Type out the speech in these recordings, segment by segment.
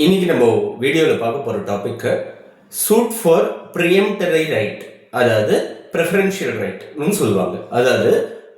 இன்னைக்கு நம்ம வீடியோவில் பார்க்க போகிற டாபிக் சூட் ஃபார் ப்ரியம்டரி ரைட், அதாவது ப்ரிஃபரன்ஷியல் ரைட்னு சொல்லுவாங்க. அதாவது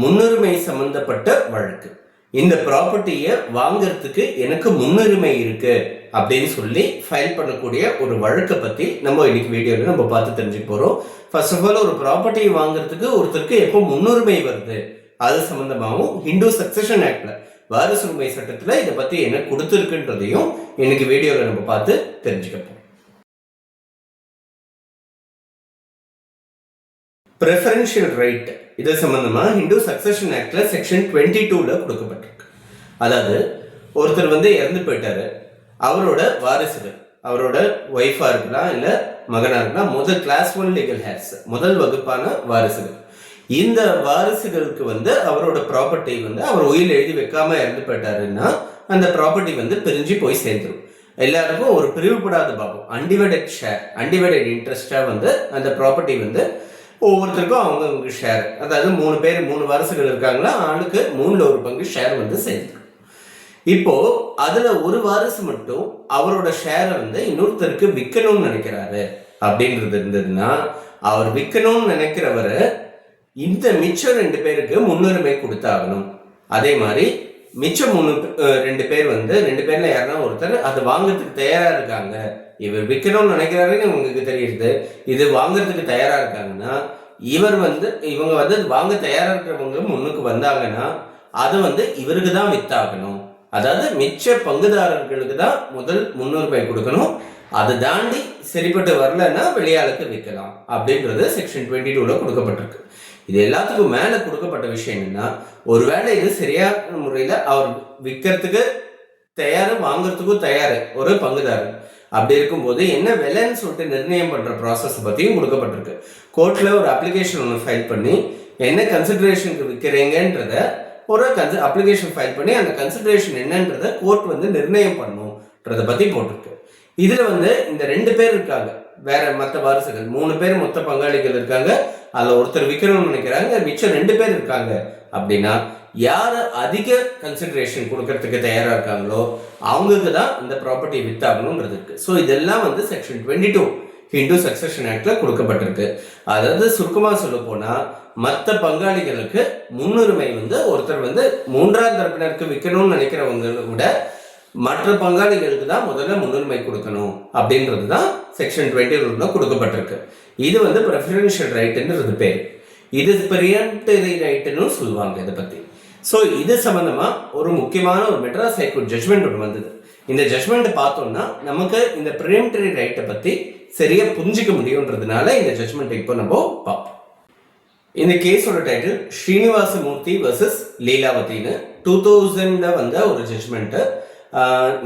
முன்னுரிமை சம்பந்தப்பட்ட வழக்கு. இந்த ப்ராப்பர்ட்டியை வாங்கிறதுக்கு எனக்கு முன்னுரிமை இருக்கு அப்படின்னு சொல்லி ஃபைல் பண்ணக்கூடிய ஒரு வழக்கை பற்றி நம்ம இன்னைக்கு வீடியோவில் நம்ம பார்த்து தெரிஞ்சுக்க போகிறோம். ஃபர்ஸ்ட் ஆஃப் ஆல், ஒரு ப்ராப்பர்ட்டியை வாங்குறதுக்கு ஒருத்தருக்கு எப்போ முன்னுரிமை வருது அது சம்பந்தமாகவும் ஹிந்து சக்சஷன் ஆக்ட்ல வாரிசுரிமை சட்டத்தில் இதை பற்றி என்ன கொடுத்துருக்குன்றதையும் இன்னைக்கு வீடியோவில் நம்ம பார்த்து தெரிஞ்சுக்கப்போம். ப்ரிஃபரன்ஷியல் ரைட் இது சம்பந்தமா ஹிந்து சக்சஷன் ஆக்ட்ல செக்ஷன் 22ல கொடுக்கப்பட்டிருக்கு. அதாவது ஒருத்தர் இறந்து போயிட்டாரு, அவரோட வாரிசுகள், அவரோட ஒய்ஃபா இருக்கலாம் இல்ல மகனா இருக்கலாம், முதல் கிளாஸ் 1 லீகல் ஹேர்ஸ், முதல் வகுப்பான வாரிசுகள். இந்த வாரிசுகளுக்கு அவரோட ப்ராப்பர்ட்டி அவர் உயிர் எழுதி வைக்காம இறந்து போயிட்டாருன்னா அந்த ப்ராப்பர்ட்டி பிரிஞ்சு போய் சேர்ந்துடும். எல்லாருக்கும் ஒரு பிரிவுபடாத பாகம், அன்டிவைடட் ஷேர், அன்டிவைடட் இன்ட்ரெஸ்டா அந்த ப்ராப்பர்ட்டி ஒவ்வொருத்தருக்கும் அவங்க ஷேர், அதாவது 3 பேர் 3 வாரிசுகள் இருக்காங்களா, ஆளுக்கு 3ல் 1 பங்கு ஷேர் சேர்ந்துடும். இப்போ அதுல ஒரு வாரிசு மட்டும் அவரோட ஷேரை இன்னொருத்தருக்கு விற்கணும்னு நினைக்கிறாரு அப்படின்றது இருந்ததுன்னா, அவர் விற்கணும்னு நினைக்கிறவரு இந்த மிச்சம் 2 பேருக்கு முன்னுரிமை கொடுத்தாகணும். அதே மாதிரி மிச்சம் 2 பேர் 2 பேர்ல யாருன்னா ஒருத்தர் அதை வாங்கறதுக்கு தயாரா இருக்காங்க, இவர் விற்கணும்னு நினைக்கிறாருன்னு உங்களுக்கு தெரியுது, இது வாங்கறதுக்கு தயாரா இருக்காங்கன்னா இவர் இவங்க வாங்க தயாரா இருக்கிறவங்க முன்னுக்கு வந்தாங்கன்னா அதை இவருக்கு தான் வித்தாகணும். அதாவது மிச்ச பங்குதாரர்களுக்கு தான் முதல் முன்னுரிமை கொடுக்கணும். அதை தாண்டி சரிப்பட்டு வரலன்னா வெளியாளுக்கு விற்கலாம் அப்படின்றது செக்ஷன் 22ல கொடுக்கப்பட்டிருக்கு. இது எல்லாத்துக்கும் மேல கொடுக்கப்பட்ட விஷயம் என்னன்னா, ஒருவேளை இது சரியான முறையில அவர் விற்கிறதுக்கு தயாரு, வாங்குறதுக்கும் தயாரு ஒரு பங்குதாரர், அப்படி இருக்கும்போது என்ன விலைன்னு சொல்லிட்டு நிர்ணயம் பண்ற ப்ராசஸ் பத்தியும் கொடுக்கப்பட்டிருக்கு. கோர்ட்ல ஒரு அப்ளிகேஷன் ஒன்று ஃபைல் பண்ணி என்ன கன்சிடரேஷனுக்கு விற்கிறீங்கன்றத ஒரு அப்ளிகேஷன் ஃபைல் பண்ணி அந்த கன்சிடரேஷன் என்னன்றத கோர்ட் நிர்ணயம் பண்ணுன்றத பத்தி போட்டிருக்கு. இதுல இந்த 2 பேர் இருக்காங்க, வேற மற்ற வாரிசுகள் 3 பேர் மொத்த பங்காளிகள் இருக்காங்க, அதுல ஒருத்தர் விற்கணும்னு நினைக்கிறாங்க, மிச்சம் 2 பேர் இருக்காங்க. அப்படின்னா யாரு அதிக கன்சிடரேஷன் கொடுக்கறதுக்கு தயாரா இருக்காங்களோ அவங்களுக்கு தான் இந்த ப்ராப்பர்ட்டி வித்தாகணும்ன்றது இருக்கு. ஸோ இதெல்லாம் செக்ஷன் 22 ஹிந்து சக்சஷன் ஆக்ட்ல கொடுக்கப்பட்டிருக்கு. அதாவது சுருக்கமா சொல்ல போனா மற்ற பங்காளிகளுக்கு முன்னுரிமை ஒருத்தர் 3ஆம் தரப்பினருக்கு விற்கணும்னு நினைக்கிறவங்க விட மற்ற பங்காளிகளுக்கு தான் முதல்ல முன்னுரிமை கொடுக்கணும் அப்படின்றது தான் செக்ஷன் 22 கொடுக்கப்பட்டிருக்கு. இது ப்ரிஃபரன்ஷியல் ரைட்ன்றது பேர். இது ப்ரியம்டரி ரைட்னு சொல்லுவாங்க இதை பத்தி. ஸோ இது சம்பந்தமா ஒரு முக்கியமான ஒரு மெட்ராஸ் ஹைகோர்ட் ஜட்மெண்ட் ஒன்று வந்தது. இந்த ஜட்மெண்ட் பார்த்தோம்னா நமக்கு இந்த ப்ரியம்டரி ரைட்டை பத்தி சரியா புரிஞ்சிக்க முடியும்ன்றதுனால இந்த ஜட்மெண்ட் இப்போ நம்ம பார்ப்போம். இந்த கேஸோட டைட்டில் ஸ்ரீனிவாசமூர்த்தி வர்சஸ் லீலாவதின்னு 2000ல ஒரு ஜட்மெண்ட்.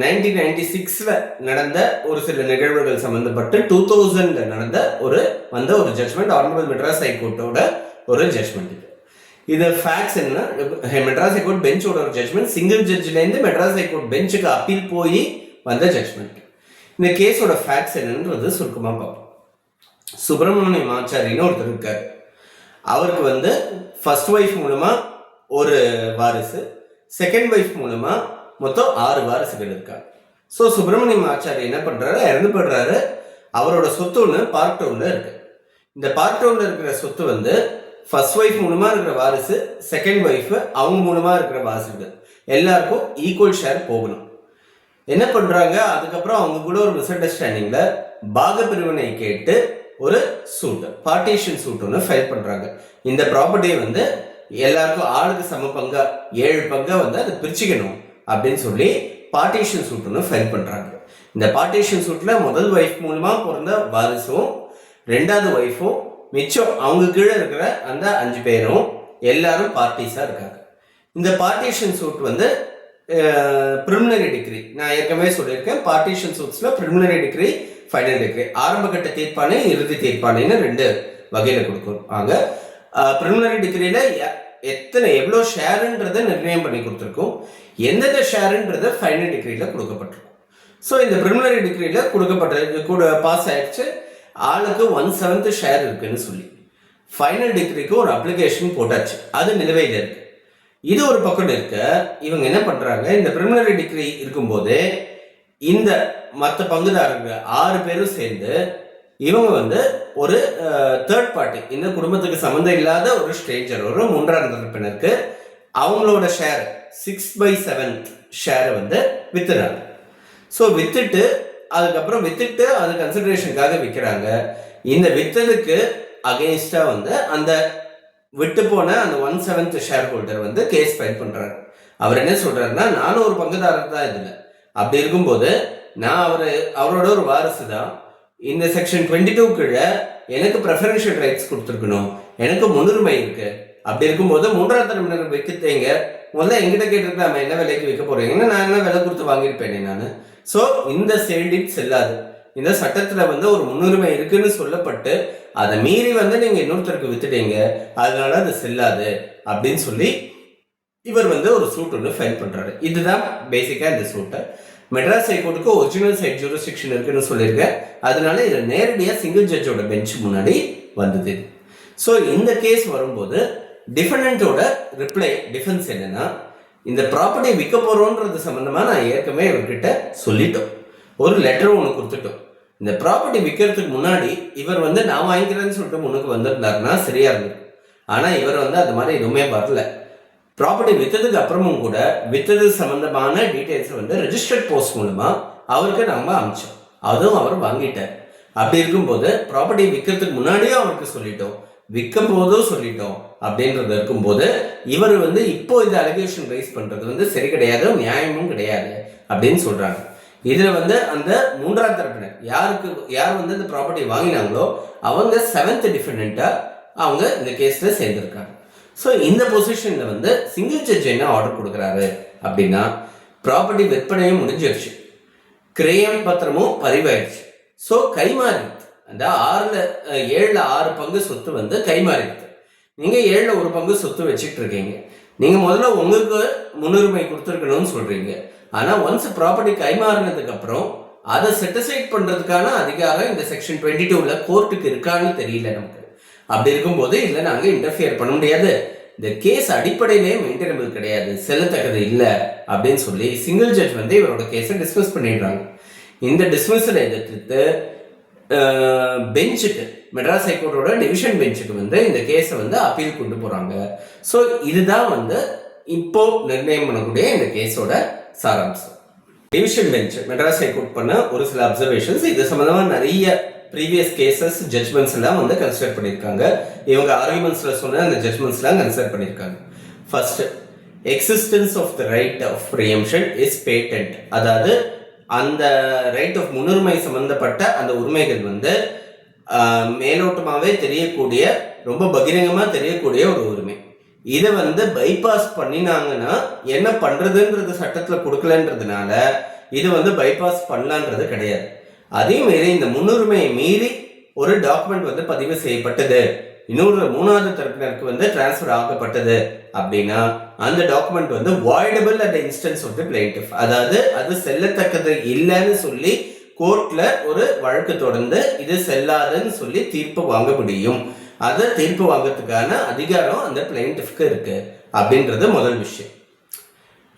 1996ல நடந்த ஒரு சில நிகழ்வுகள் சம்பந்தப்பட்டு 2000ல நடந்த ஒரு ஜட்மெண்ட், ஆனரபிள் மெட்ராஸ் ஹைகோர்ட்டோட ஒரு ஜட்மெண்ட். இது ஃபேக்ட்ஸ் என்ன, மெட்ராஸ் ஹைகோர்ட் பெஞ்சோட ஒரு ஜட்மெண்ட், சிங்கிள் ஜட்ஜ்லேருந்து மெட்ராஸ் ஹைகோர்ட் பெஞ்சுக்கு அப்பீல் போய் வந்த ஜட்மெண்ட். இந்த கேஸோட ஃபேக்ட்ஸ் என்னன்றது சுருக்கமாக பார்ப்போம். சுப்பிரமணியம் ஆச்சாரின்னு ஒருத்தர் இருக்கார். அவருக்கு ஃபர்ஸ்ட் ஒய்ஃப் மூலமா ஒரு வாரிசு, செகண்ட் ஒய்ஃப் மூலமா மொத்தம் 6 வாரிசுகள் இருக்காங்க. ஸோ சுப்பிரமணியம் ஆச்சாரி என்ன பண்றாரு, இறந்து போடுறாரு. அவரோட சொத்து ஒன்று பார்ட் 2ல இருக்கு. இந்த பார்ட் 2ல இருக்கிற சொத்து ஃபர்ஸ்ட் ஒய்ஃப் மூலமா இருக்கிற வாரிசு, செகண்ட் ஒய்ஃப் அவங்க மூலமா இருக்கிற வாரிசுகள் எல்லாருக்கும் ஈக்குவல் ஷேர் போகணும். என்ன பண்றாங்க, அதுக்கப்புறம் அவங்க கூட ஒரு மிஸ் அண்டர்ஸ்டாண்டிங்ல பாக பிரிவினை கேட்டு ஒரு சூட், பார்ட்டிஷன் சூட் ஒன்று ஃபைல் பண்றாங்க. இந்த ப்ராப்பர்ட்டியை எல்லாருக்கும் ஆளுக்கு சம பங்கா 7 பங்கா அதை பிரிச்சுக்கணும் அப்படின்னு சொல்லி பார்ட்டிஷன் சூட் ஒன்று ஃபைல் பண்றாங்க. இந்த பார்ட்டிஷன் சூட்ல முதல் ஒய்ஃப் மூலமா பிறந்த வாரிசும் 2வது ஒய்ஃபும் மிச்சம் அவங்க கீழே இருக்கிற அந்த 5 பேரும் எல்லாரும் பார்ட்டிஸா இருக்காங்க. இந்த பார்ட்டிஷன் சூட் பிரிலிமினரி டிகிரி, நான் ஏற்கனவே சொல்லியிருக்கேன், பார்ட்டிஷன் சூட்ஸ்ல பிரிலிமினரி டிகிரி, ஃபைனல் டிகிரி, ஆரம்ப கட்ட தீர்ப்பானை, இறுதி தீர்ப்பானைன்னு 2 வகையில கொடுக்குறாங்க. பிரிலிமினரி டிகிரியில எவ்வளோ ஷேருன்றதை நிர்ணயம் பண்ணி கொடுத்துருக்கோம், எந்தெந்த ஷேருன்றதை ஃபைனல் டிகிரியில கொடுக்கப்பட்டிருக்கும். ஸோ இந்த பிரிலிமினரி டிகிரியில கொடுக்கப்பட்ட பாஸ் ஆயிடுச்சு, ஆளுக்கு 1/7 ஷேர் இருக்குன்னு சொல்லி ஃபைனல் டிகிரிக்கு ஒரு அப்ளிகேஷன் போட்டாச்சு, அது நிலுவையில் இருக்கு. இது ஒரு பக்கம் இருக்க, இவங்க என்ன பண்றாங்க, இந்த பிரிலிமினரி டிகிரி இருக்கும்போது இந்த மற்ற பங்குதாரர்கள் 6 பேரும் சேர்ந்து இவங்க வந்து ஒரு தேர்ட் பார்ட்டி, இந்த குடும்பத்துக்கு சம்மந்தம் இல்லாத ஒரு ஸ்ட்ரேஞ்சர், ஒரு மூன்றாம் தரப்பினருக்கு அவங்களோட ஷேர் 6/7 ஷேரை வந்து வித்துறாங்க. ஸோ வித்துட்டு அது கன்சிடரேஷனுக்காக விற்கிறாங்க. இந்த வித்ததுக்கு அகெயின்ஸ்டா வந்து அந்த விட்டு போன அந்த 1/7 ஷேர் ஹோல்டர் வந்து கேஸ் ஃபைல் பண்றாரு. அவர் என்ன சொல்றாருன்னா, நானும் ஒரு பங்குதாரர் தான் இதுல. அப்படி இருக்கும்போது நான் அவரோட ஒரு வாரிசு தான். இந்த செக்ஷன் 22 கீழே எனக்கு ப்ரெஃபரன்ஷியல் ரைட்ஸ் கொடுத்துருக்கணும், எனக்கு முன்னுரிமை இருக்கு. அப்படி இருக்கும்போது மூன்றாம் தரப்பினர் விற்கத்தேங்க முதல்ல எங்கிட்ட கேட்டிருக்கா, நம்ம என்ன விலைக்கு விற்க போறீங்கன்னா நான் என்ன விலை கொடுத்து வாங்கியிருப்பேனே நான். ஸோ இந்த சேல்டிட் செல்லாது. இந்த சட்டத்துல வந்து ஒரு முன்னுரிமை இருக்குன்னு சொல்லப்பட்டு அதை மீறி வந்து நீங்க இன்னொருத்தருக்கு வித்துட்டீங்க, அதனால அது செல்லாது அப்படின்னு சொல்லி இவர் வந்து ஒரு சூட் ஒன்று ஃபைல் பண்றாரு. இதுதான் பேசிக்கா இந்த சூட்டை. மெட்ராஸ் ஹைகோர்ட்டுக்கு ஒரிஜினல் சைட் ஜூரிஸ்டிக்ஷன் இருக்குன்னு சொல்லியிருக்கேன். அதனால இது நேரடியாக சிங்கிள் ஜட்ஜோட பெஞ்ச் முன்னாடி வந்தது. ஸோ இந்த கேஸ் வரும்போது டிஃபெண்டன்ட்டோட டிஃபென்ஸ் என்னன்னா, இந்த ப்ராப்பர்ட்டி விற்க போறோன்றது சம்பந்தமா நான் ஏற்கனவே இவர்கிட்ட சொல்லிட்டோம், ஒரு லெட்டர் ஒன்று கொடுத்துட்டோம். இந்த ப்ராப்பர்ட்டி விற்கிறதுக்கு முன்னாடி இவர் வந்து நான் வாங்கிக்கிறேன்னு சொல்லிட்டு முன்னுக்கு வந்திருந்தாருன்னா சரியா இருந்தது. ஆனா இவர் வந்து அது மாதிரி எதுவுமே வரல. ப்ராப்பர்ட்டி விற்றதுக்கு அப்புறமும் கூட விற்றது சம்பந்தமான டீட்டெயில்ஸை வந்து ரெஜிஸ்டர்ட் போஸ்ட் மூலமா அவருக்கு நம்ம அனுப்பிச்சோம், அதுவும் அவர் வாங்கிட்டார். அப்படி இருக்கும்போது ப்ராப்பர்ட்டி விற்கிறதுக்கு முன்னாடியும் அவருக்கு சொல்லிட்டோம், விற்கும் போதும் சொல்லிட்டோம். அப்படின்றது இருக்கும்போது இவர் வந்து இப்போ இந்த அலிகேஷன் ரைஸ் பண்றது வந்து சரி கிடையாது, நியாயமும் கிடையாது அப்படின்னு சொல்றாங்க. இதுல வந்து அந்த மூன்றாம் தரப்பினர் யார் வந்து இந்த ப்ராப்பர்ட்டி வாங்கினாங்களோ அவங்க 7th டிஃபெண்டன்ட்டா அவங்க இந்த கேஸ்ல சேர்ந்திருக்காங்க. ஸோ இந்த பொசிஷன்ல வந்து சிங்கிள் ஜட்ஜ் என்ன ஆர்டர் கொடுக்குறாரு அப்படின்னா, ப்ராப்பர்ட்டி விற்பனையும் முடிஞ்சிருச்சு, கிரயம் பத்திரமும் பதிவாயிடுச்சு. ஸோ கைமாறிடுது. அந்த 7ல் 6 பங்கு சொத்து வந்து கைமாறிடுது. நீங்க 7ல் 1 பங்கு சொத்து வச்சுட்டு இருக்கீங்க. நீங்க முதல்ல உங்களுக்கு முன்னுரிமை கொடுத்துருக்கணும்னு சொல்றீங்க. ஆனா ஒன்ஸ் ப்ராப்பர்ட்டி கைமாறினதுக்கு அப்புறம் அதை செட்டிசைட் பண்றதுக்கான அதிகாரம் இந்த செக்ஷன் 22ல கோர்ட்டுக்கு இருக்கான்னு தெரியல நமக்கு. அப்படி இருக்கும்போது இல்லை நாங்க இன்டர்ஃபியர் பண்ண முடியாது, இந்த கேஸ் அடிப்படையிலே மெயின்டெனபிள் கிடையாது, செல்லத்தக்கது இல்லை அப்படின்னு சொல்லி சிங்கிள் ஜட்ஜ் வந்து இவரோட கேஸை டிஸ்மிஸ் பண்ணிடுறாங்க. இந்த டிஸ்மிஸலை எதிர்த்து பெஞ்சுக்கு, மெட்ராஸ் ஹைகோர்ட்டோட டிவிஷன் பெஞ்சுக்கு வந்து இந்த கேஸை வந்து அப்பீல் கொண்டு போறாங்க. ஸோ இதுதான் வந்து இப்போ நிர்ணயம் பண்ணக்கூடிய இந்த கேஸோட சாராம்சம். டிவிஷன் பெஞ்ச் மெட்ராஸ் ஹைகோர்ட் பண்ண ஒரு சில அப்சர்வேஷன்ஸ், இது சம்பந்தமா நிறைய ப்ரீவியஸ் கேசஸ் ஜட்ஜ்மெண்ட்ஸ் எல்லாம் வந்து கன்சிடர் பண்ணியிருக்காங்க. இவங்க ஆர்குமெண்ட்ஸ்ல சொன்ன அந்த ஜட்ஜ்மெண்ட்ஸ்லாம் கன்சிடர் பண்ணியிருக்காங்க. First, existence of the right of preemption is patent. அதாவது அந்த ரைட் ஆஃப் முன்னுரிமை சம்பந்தப்பட்ட அந்த உரிமைகள் வந்து மேலோட்டமாவே தெரியக்கூடிய, ரொம்ப பகிரங்கமா தெரியக்கூடிய ஒரு உரிமை. இதை வந்து பைபாஸ் பண்ணினாங்கன்னா என்ன பண்றதுன்றது சட்டத்துல கொடுக்கலன்றதுனால இது வந்து பைபாஸ் பண்ணலான்றது கிடையாது. அதே மாரி இந்த முன்னுரிமையை மீறி ஒரு டாக்குமெண்ட் வந்து பதிவு செய்யப்பட்டது, இன்னொரு மூணாவது தரப்பினருக்கு வந்து டிரான்ஸ்ஃபர் ஆக்கப்பட்டது அப்படின்னா அந்த டாக்குமெண்ட் வந்து voidable at instance of the plaintiff. அதாவது அது செல்லத்தக்கது இல்லைன்னு சொல்லி கோர்ட்ல ஒரு வழக்கு தொடர்ந்து இது செல்லாதுன்னு சொல்லி தீர்ப்பு வாங்க முடியும். அதை தீர்ப்பு வாங்கிறதுக்கான அதிகாரம் அந்த பிளைண்டிஃப்க்கு இருக்கு அப்படின்றது முதல் விஷயம்.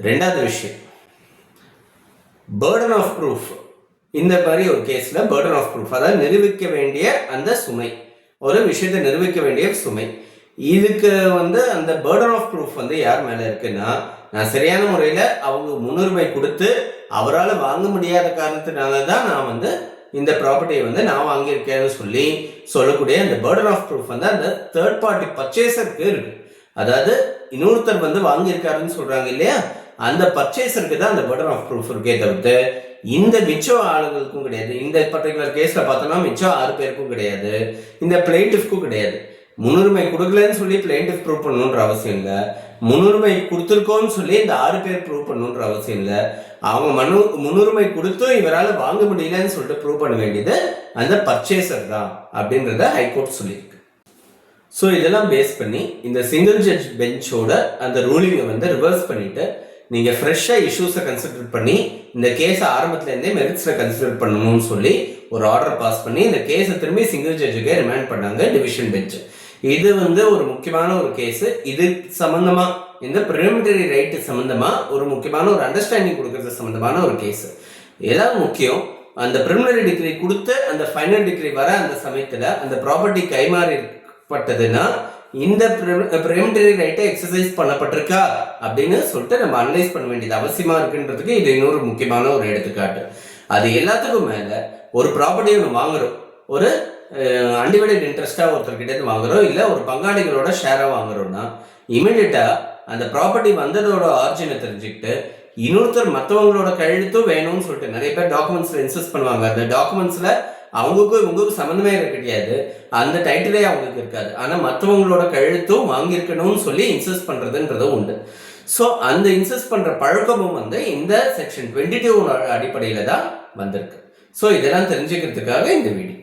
ரெண்டாவது விஷயம், பர்டன் ஆஃப் ப்ரூஃப். இந்த மாதிரி ஒரு கேஸ்ல பர்டன் ஆஃப் ப்ரூஃப், அதாவது நிரூபிக்க வேண்டிய அந்த சுமை, ஒரு விஷயத்தை நிரூபிக்க வேண்டிய சுமை. இதுக்கு வந்து அந்த பர்டன் ஆஃப் ப்ரூஃப் வந்து யார் மேல இருக்குன்னா, நான் சரியான முறையில அவங்க முன்னுரிமை கொடுத்து அவரால் வாங்க முடியாத காரணத்தினால தான் நான் வந்து இந்த ப்ராப்பர்ட்டியை வந்து நான் வாங்கியிருக்கேன்னு சொல்லக்கூடிய அந்த பர்டன் ஆஃப் ப்ரூஃப் வந்து அந்த தேர்ட் பார்ட்டி பர்ச்சேசருக்கு இருக்கு. அதாவது இன்னொருத்தர் வந்து வாங்கியிருக்காருன்னு சொல்றாங்க இல்லையா, அந்த பர்ச்சேசருக்கு தான் அந்த பர்டன் ஆஃப் ப்ரூஃப் இருக்கே தவிர்த்து இந்த மிச்சம் ஆளுங்களுக்கும் கிடையாது. இந்த பர்டிகுலர் கேஸ்ல பார்த்தோம்னா மிச்சம் 6 பேருக்கும் கிடையாது, இந்த பிளைண்டிஃப்க்கும் கிடையாது. முன்னுரிமை கொடுக்கலன்னு சொல்லி பிளைண்டிஃப் ப்ரூவ் பண்ணணுன்ற அவசியம் இல்லை, முன்னுரிமை கொடுத்துருக்கோன்னு சொல்லி இந்த 6 பேர் ப்ரூவ் பண்ணணுன்ற அவசியம் இல்லை. அவங்க முன்னுரிமை கொடுத்தும் இவரால் வாங்க முடியலன்னு சொல்லிட்டு ப்ரூவ் பண்ண வேண்டியது அந்த பர்ச்சேசர் தான் அப்படின்றத ஹைகோர்ட் சொல்லியிருக்கு. ஸோ இதெல்லாம் பேஸ் பண்ணி இந்த சிங்கிள் ஜட்ஜ் பெஞ்சோட அந்த ரூலிங்கை வந்து ரிவர்ஸ் பண்ணிட்டு நீங்க ஃப்ரெஷ்ஷா இஷ்யூஸை கன்சிடர் பண்ணி இந்த கேஸை ஆரம்பத்துலேருந்தே மெரிட்ஸ்ல கன்சிடர் பண்ணணும்னு சொல்லி ஒரு ஆர்டர் பாஸ் பண்ணி இந்த கேஸை திரும்பி சிங்கிள் ஜட்ஜுக்கே ரிமைண்ட் பண்ணாங்க டிவிஷன் பெஞ்ச். இது வந்து ஒரு முக்கியமான ஒரு கேஸ். இது சம்பந்தமா, இந்த பிரிலிமினரி ரைட் சம்பந்தமா ஒரு முக்கியமான ஒரு அண்டர்ஸ்டாண்டிங் கொடுக்கறது சம்பந்தமான ஒரு கேஸ். ஏதாவது முக்கியம், அந்த ப்ரிலிமினரி டிகிரி கொடுத்து அந்த ஃபைனல் டிகிரி வர அந்த சமயத்தில் அந்த ப்ராப்பர்ட்டி கைமாறிப்பட்டதுன்னா இந்த ப்ரிலிமினரி ரைட்டை எக்ஸசைஸ் பண்ணப்பட்டிருக்கா அப்படின்னு சொல்லிட்டு நம்ம அனலைஸ் பண்ண வேண்டியது அவசியமா இருக்குன்றதுக்கு இது இன்னொரு முக்கியமான ஒரு எடுத்துக்காட்டு. அது எல்லாத்துக்கும் மேலே ஒரு ப்ராப்பர்ட்டியை நம்ம வாங்குறோம், ஒரு அன்டிவைடட் இன்ட்ரெஸ்டாக ஒருத்தர்கிட்ட வாங்குறோம், இல்லை ஒரு பங்காளிகளோட ஷேராக வாங்குறோம்னா இமீடியட்டாக அந்த ப்ராப்பர்ட்டி வந்ததோட ஆரிஜினை தெரிஞ்சுக்கிட்டு இன்னொருத்தர் மற்றவங்களோட கையெழுத்தும் வேணும்னு சொல்லிட்டு நிறைய பேர் டாக்குமெண்ட்ஸில் இன்சஸ்ட் பண்ணுவாங்க. அந்த டாக்குமெண்ட்ஸில் அவங்களுக்கும் இவங்களுக்கும் சம்மந்தமே கிடையாது, அந்த டைட்டிலே அவங்களுக்கு இருக்காது, ஆனால் மற்றவங்களோட கையெழுத்தும் வாங்கியிருக்கணும்னு சொல்லி இன்சஸ்ட் பண்ணுறதுன்றதும் உண்டு. ஸோ அந்த இன்சஸ்ட் பண்ணுற பழக்கமும் வந்து இந்த செக்ஷன் 22 அடிப்படையில் தான் வந்திருக்கு. ஸோ இதெல்லாம் தெரிஞ்சுக்கிறதுக்காக இந்த வீடியோ.